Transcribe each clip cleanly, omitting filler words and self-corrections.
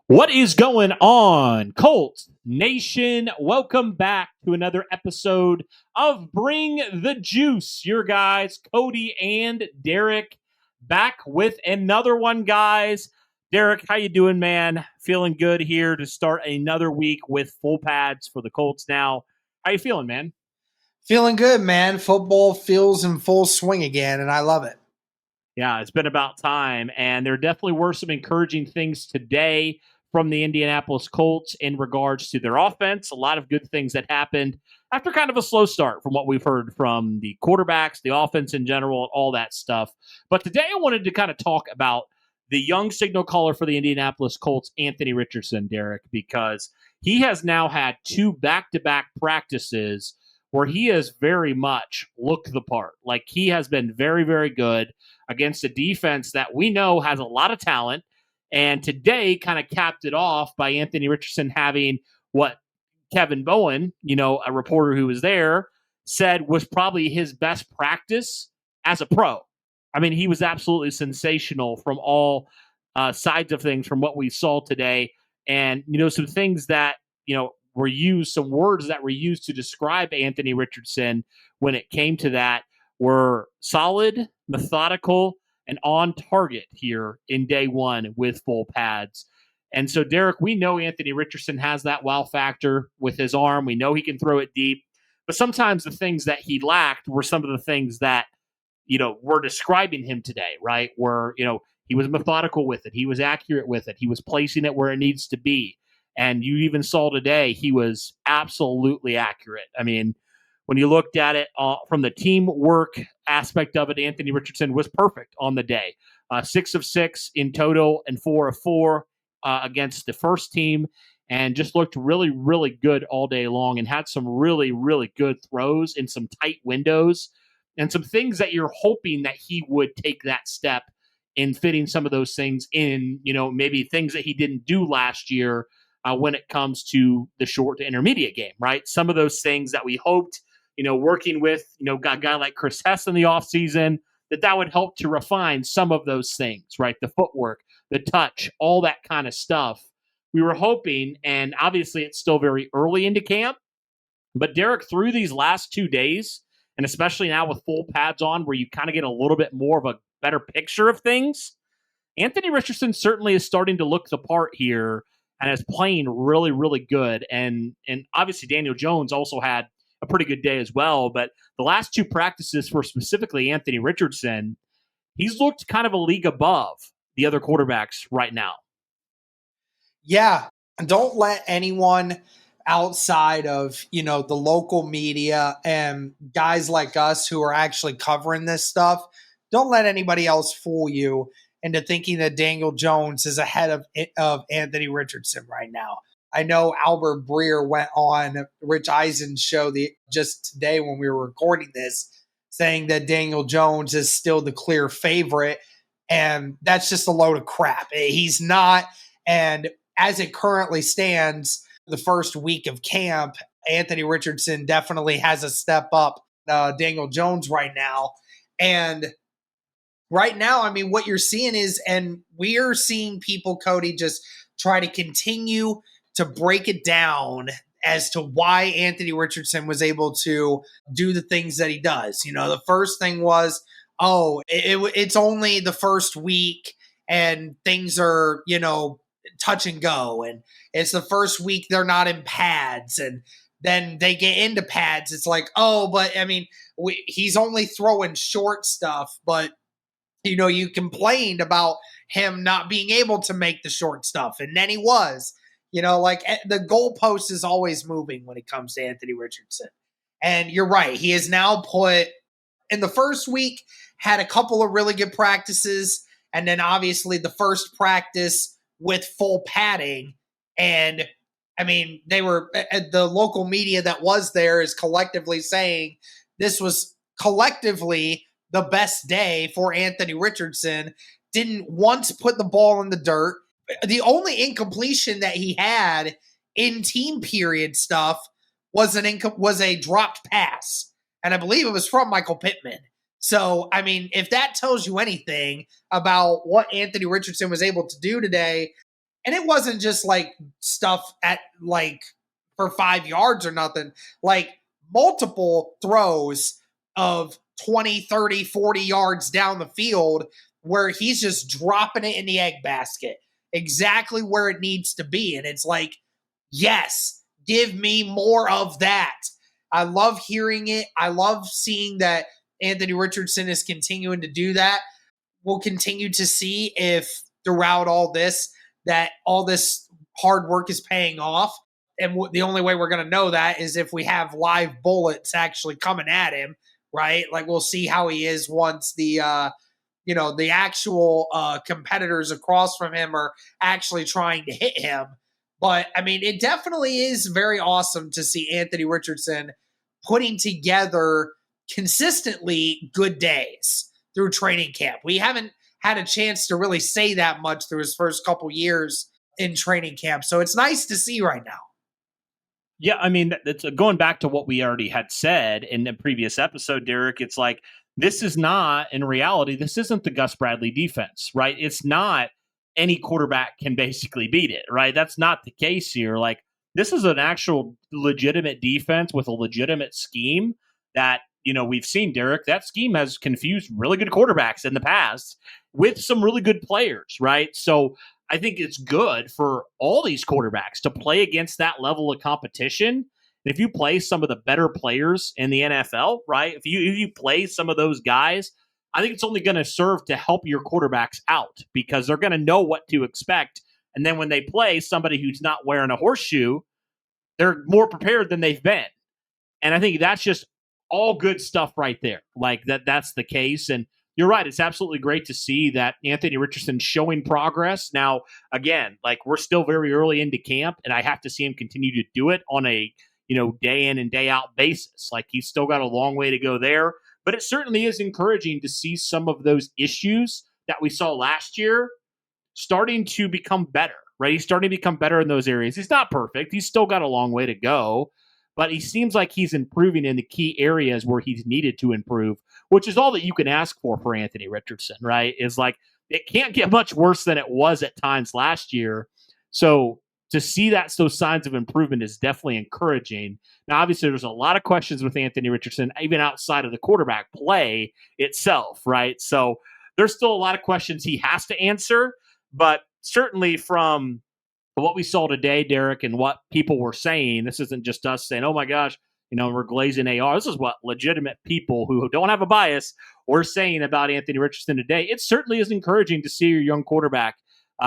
What is going on, Colts Nation? Welcome back to another episode of Bring the Juice. Your guys, Cody and Derek, back with another one, guys. Derek, how you doing, man? Feeling good here to start another week with full pads for the Colts now. How you feeling, man? Feeling good, man. Football feels in full swing again, and I love it. Yeah, it's been about time, and there definitely were some encouraging things today from the Indianapolis Colts in regards to their offense. A lot of good things that happened after kind of a slow start from what we've heard from the quarterbacks, the offense in general, all that stuff. But today I wanted to kind of talk about the young signal caller for the Indianapolis Colts, Anthony Richardson, Derek, because he has now had two back-to-back practices where he has very much looked the part. Like, he has been very, very good against a defense that we know has a lot of talent. And today kind of capped it off by Anthony Richardson having what Kevin Bowen, a reporter who was there, said was probably his best practice as a pro. I mean, he was absolutely sensational from all sides of things from what we saw today. And, some things that, were used, some words that were used to describe Anthony Richardson when it came to that were solid, methodical, and on target here in day one with full pads. And so, Derek, we know Anthony Richardson has that wow factor with his arm. We know he can throw it deep. But sometimes the things that he lacked were some of the things that, were describing him today, right? Where, he was methodical with it. He was accurate with it. He was placing it where it needs to be. And you even saw today he was absolutely accurate. I mean, when you looked at it from the teamwork aspect of it, Anthony Richardson was perfect on the day. 6 of 6 in total and 4 of 4 against the first team, and just looked really, really good all day long and had some really, really good throws in some tight windows and some things that you're hoping that he would take that step in fitting some of those things in, maybe things that he didn't do last year when it comes to the short to intermediate game, right? Some of those things that we hoped, working with, a guy like Chris Hess in the offseason, that would help to refine some of those things, right? The footwork, the touch, all that kind of stuff. We were hoping, and obviously it's still very early into camp, but Derek, through these last 2 days, and especially now with full pads on, where you kind of get a little bit more of a better picture of things, Anthony Richardson certainly is starting to look the part here and is playing really, really good. And obviously Daniel Jones also had a pretty good day as well. But the last two practices for specifically Anthony Richardson, he's looked kind of a league above the other quarterbacks right now. Yeah. Don't let anyone outside of, the local media and guys like us who are actually covering this stuff, don't let anybody else fool you into thinking that Daniel Jones is ahead of Anthony Richardson right now. I know Albert Breer went on Rich Eisen's show just today when we were recording this, saying that Daniel Jones is still the clear favorite, and that's just a load of crap. He's not, and as it currently stands, the first week of camp, Anthony Richardson definitely has a step up Daniel Jones right now. And right now, I mean, what you're seeing is, and we're seeing people, Cody, just try to continue to break it down as to why Anthony Richardson was able to do the things that he does. The first thing was, it's only the first week and things are, touch and go. And it's the first week they're not in pads. And then they get into pads. It's like, but I mean, he's only throwing short stuff, but you complained about him not being able to make the short stuff, and then he was. The goalpost is always moving when it comes to Anthony Richardson. And you're right. He has now put, in the first week, had a couple of really good practices, and then obviously the first practice with full padding. And, I mean, the local media that was there is collectively saying this was collectively the best day for Anthony Richardson. Didn't once put the ball in the dirt. The only incompletion that he had in team period stuff was a dropped pass. And I believe it was from Michael Pittman. So, I mean, if that tells you anything about what Anthony Richardson was able to do today, And it wasn't just like stuff at like for 5 yards or nothing, like multiple throws of 20, 30, 40 yards down the field where he's just dropping it in the egg basket exactly where it needs to be. And it's like, yes, give me more of that. I love hearing it. I love seeing that Anthony Richardson is continuing to do that. We'll continue to see if throughout all this, that all this hard work is paying off. And the only way we're going to know that is if we have live bullets actually coming at him, right? Like we'll see how he is once the the actual competitors across from him are actually trying to hit him. But I mean, it definitely is very awesome to see Anthony Richardson putting together consistently good days through training camp. We haven't had a chance to really say that much through his first couple years in training camp. So it's nice to see right now. Yeah, I mean, it's going back to what we already had said in the previous episode, Derek. It's like, this is not, in reality, this isn't the Gus Bradley defense, right? It's not any quarterback can basically beat it, right? That's not the case here. Like, this is an actual legitimate defense with a legitimate scheme that, we've seen, Derek. That scheme has confused really good quarterbacks in the past with some really good players, right? So I think it's good for all these quarterbacks to play against that level of competition. And if you play some of the better players in the NFL, right? If you play some of those guys, I think it's only going to serve to help your quarterbacks out because they're going to know what to expect. And then when they play somebody who's not wearing a horseshoe, they're more prepared than they've been. And I think that's just all good stuff right there. Like that's the case. And you're right. It's absolutely great to see that Anthony Richardson showing progress. Now, again, like we're still very early into camp, and I have to see him continue to do it on a day in and day out basis. Like he's still got a long way to go there, but it certainly is encouraging to see some of those issues that we saw last year starting to become better. Right? He's starting to become better in those areas. He's not perfect. He's still got a long way to go, but he seems like he's improving in the key areas where he's needed to improve, which is all that you can ask for Anthony Richardson, right? Is like, it can't get much worse than it was at times last year. So to see those signs of improvement is definitely encouraging. Now, obviously, there's a lot of questions with Anthony Richardson, even outside of the quarterback play itself, right? So there's still a lot of questions he has to answer, but certainly from what we saw today, Derek, and what people were saying, this isn't just us saying, oh my gosh, we're glazing AR. This is what legitimate people who don't have a bias were saying about Anthony Richardson today. It certainly is encouraging to see your young quarterback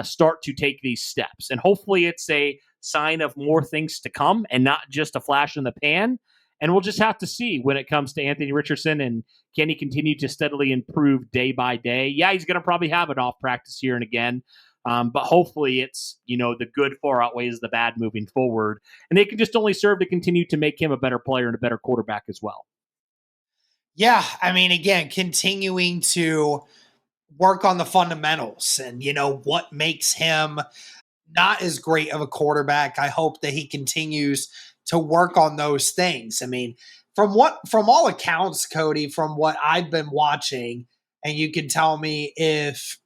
start to take these steps. And hopefully it's a sign of more things to come and not just a flash in the pan. And we'll just have to see when it comes to Anthony Richardson and can he continue to steadily improve day by day. Yeah, he's going to probably have an off practice here and again. But hopefully it's, the good far outweighs the bad moving forward. And they can just only serve to continue to make him a better player and a better quarterback as well. Yeah. I mean, again, continuing to work on the fundamentals and, what makes him not as great of a quarterback. I hope that he continues to work on those things. I mean, from all accounts, Cody, from what I've been watching, and you can tell me if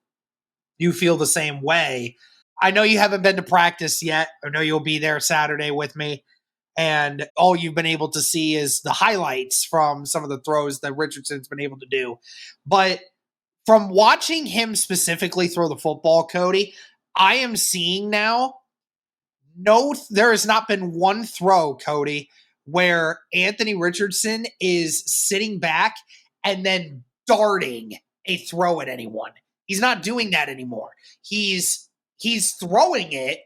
you feel the same way. I know you haven't been to practice yet. I know you'll be there Saturday with me. And all you've been able to see is the highlights from some of the throws that Richardson's been able to do. But from watching him specifically throw the football, Cody, I am seeing now, there has not been one throw, Cody, where Anthony Richardson is sitting back and then darting a throw at anyone. He's not doing that anymore. He's throwing it,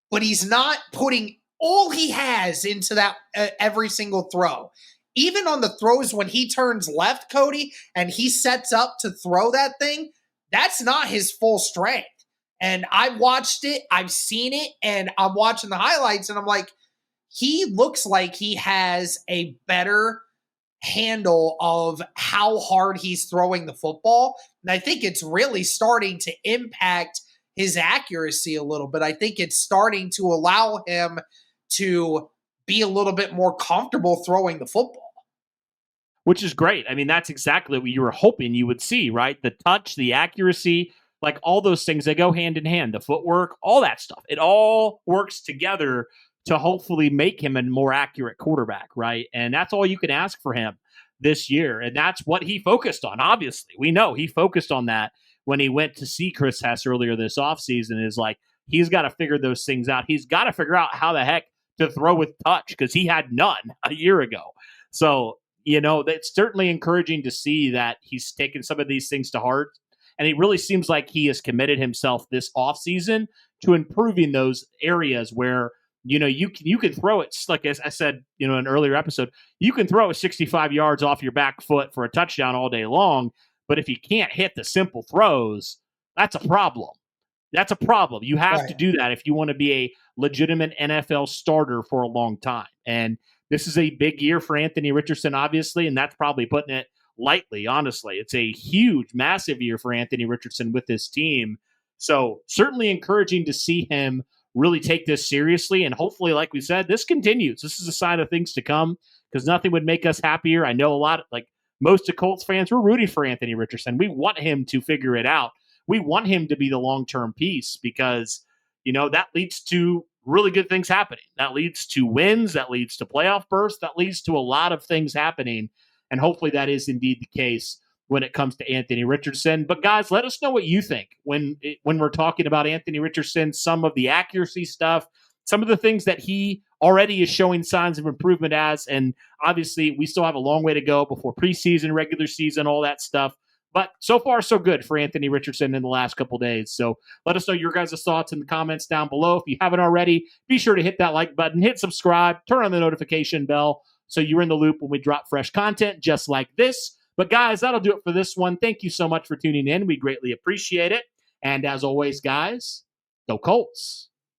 but he's not putting all he has into that every single throw. Even on the throws when he turns left, Cody, and he sets up to throw that thing, that's not his full strength. And I've watched it, I've seen it, and I'm watching the highlights, and I'm like, he looks like he has a better handle of how hard he's throwing the football. And I think it's really starting to impact his accuracy a little bit. I think it's starting to allow him to be a little bit more comfortable throwing the football. Which is great. I mean, that's exactly what you were hoping you would see, right? The touch, the accuracy, Like all those things, they go hand in hand. The footwork, all that stuff, it all works together to hopefully make him a more accurate quarterback, right? And that's all you can ask for him this year. And that's what he focused on. Obviously, we know he focused on that when he went to see Chris Hess earlier this offseason. Is like, he's got to figure those things out. He's got to figure out how the heck to throw with touch, because he had none a year ago. So, it's certainly encouraging to see that he's taken some of these things to heart. And it really seems like he has committed himself this offseason to improving those areas where, you can throw it, like as I said, in an earlier episode, you can throw it 65 yards off your back foot for a touchdown all day long. But if you can't hit the simple throws, that's a problem. That's a problem. You have to do that if you want to be a legitimate NFL starter for a long time. And this is a big year for Anthony Richardson, obviously, and that's probably putting it lightly, honestly. It's a huge, massive year for Anthony Richardson with this team. So certainly encouraging to see him really take this seriously. And hopefully, like we said, this continues. This is a sign of things to come, because nothing would make us happier. I know a lot, like most of Colts fans, we're rooting for Anthony Richardson. We want him to figure it out. We want him to be the long-term piece, because, that leads to really good things happening. That leads to wins. That leads to playoff bursts. That leads to a lot of things happening. And hopefully that is indeed the case when it comes to Anthony Richardson. But guys, let us know what you think when we're talking about Anthony Richardson, some of the accuracy stuff, some of the things that he already is showing signs of improvement as. And obviously we still have a long way to go before preseason, regular season, all that stuff. But so far, so good for Anthony Richardson in the last couple of days. So let us know your guys' thoughts in the comments down below. If you haven't already, be sure to hit that like button, hit subscribe, turn on the notification bell so you're in the loop when we drop fresh content just like this. But guys, that'll do it for this one. Thank you so much for tuning in. We greatly appreciate it. And as always, guys, go Colts.